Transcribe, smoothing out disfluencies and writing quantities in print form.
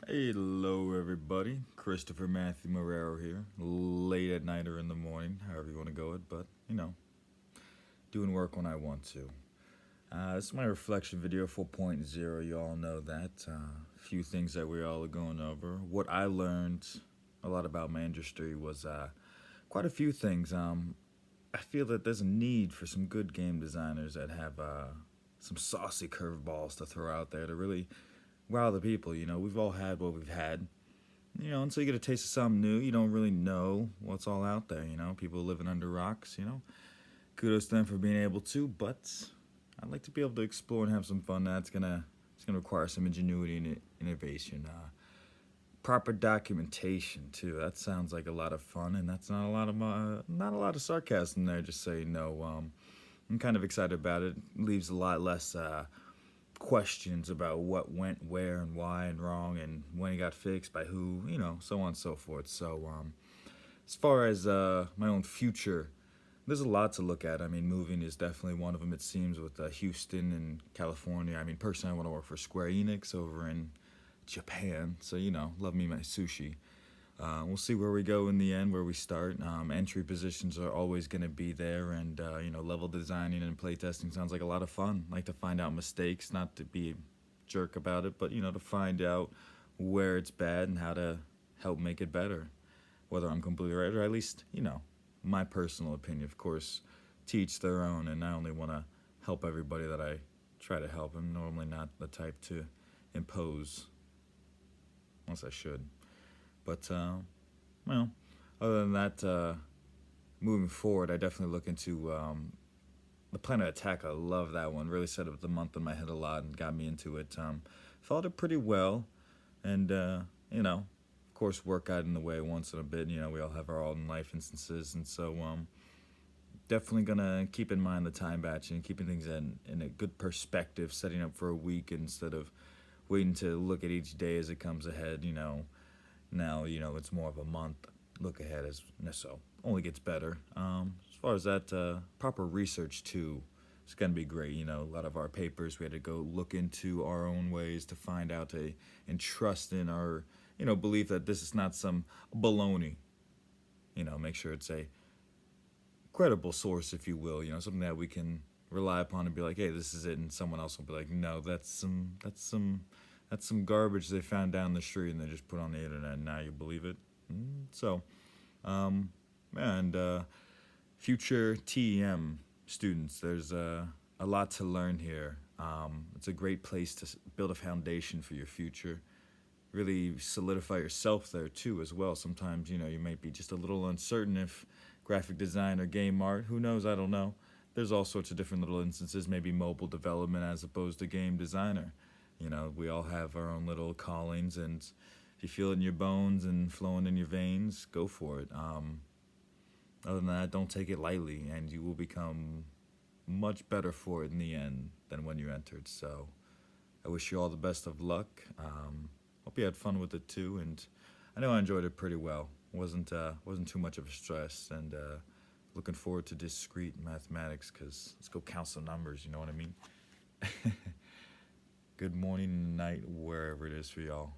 Hello, everybody. Christopher Matthew Marrero here. Late at night or in the morning, however you want to go it, but doing work when I want to. This is my reflection video 4.0. You all know that. A few things that we all are going over. What I learned a lot about my industry was quite a few things. I feel that there's a need for some good game designers that have some saucy curveballs to throw out there to really wow the people. We've all had what we've had. Until you get a taste of something new, you don't really know what's all out there. People living under rocks. Kudos to them for being able to, but I'd like to be able to explore and have some fun. It's gonna require some ingenuity and innovation. Proper documentation too. That sounds like a lot of fun, and that's not a lot of sarcasm there. Just say no. I'm kind of excited about it. Leaves a lot less questions about what went where and why and wrong and when it got fixed by who, so on and so forth. So as far as my own future, there's a lot to look at. I mean, moving is definitely one of them, it seems, with Houston and California. I mean, personally, I want to work for Square Enix over in Japan. So, love me my sushi. We'll see where we go in the end, where we start. Entry positions are always going to be there, and level designing and playtesting sounds like a lot of fun. Like to find out mistakes, not to be a jerk about it, but to find out where it's bad and how to help make it better. Whether I'm completely right or at least my personal opinion. Of course, teach their own, and I only want to help everybody that I try to help. I'm normally not the type to impose, unless I should. But, other than that, moving forward, I definitely look into the Planet Attack. I love that one. Really set up the month in my head a lot and got me into it. Followed it pretty well. And, of course, work got in the way once in a bit. We all have our own life instances. And so, definitely going to keep in mind the time batching, keeping things in a good perspective, setting up for a week instead of waiting to look at each day as it comes ahead. Now, it's more of a month look ahead, so only gets better. As far as that, proper research too, it's going to be great. A lot of our papers, we had to go look into our own ways to find out and trust in our, belief that this is not some baloney. Make sure it's a credible source, if you will, something that we can rely upon and be like, hey, this is it. And someone else will be like, no, that's some garbage they found down the street and they just put on the internet, and now you believe it. So, future TEM students, there's a lot to learn here. It's a great place to build a foundation for your future. Really solidify yourself there too as well. Sometimes, you might be just a little uncertain if graphic design or game art, who knows, I don't know. There's all sorts of different little instances, maybe mobile development as opposed to game designer. We all have our own little callings, and if you feel it in your bones and flowing in your veins, go for it. Other than that, don't take it lightly, and you will become much better for it in the end than when you entered. So I wish you all the best of luck. Hope you had fun with it too, and I know I enjoyed it pretty well. Wasn't too much of a stress, and looking forward to discrete mathematics, because let's go count some numbers, you know what I mean? Good morning, night, wherever it is for y'all.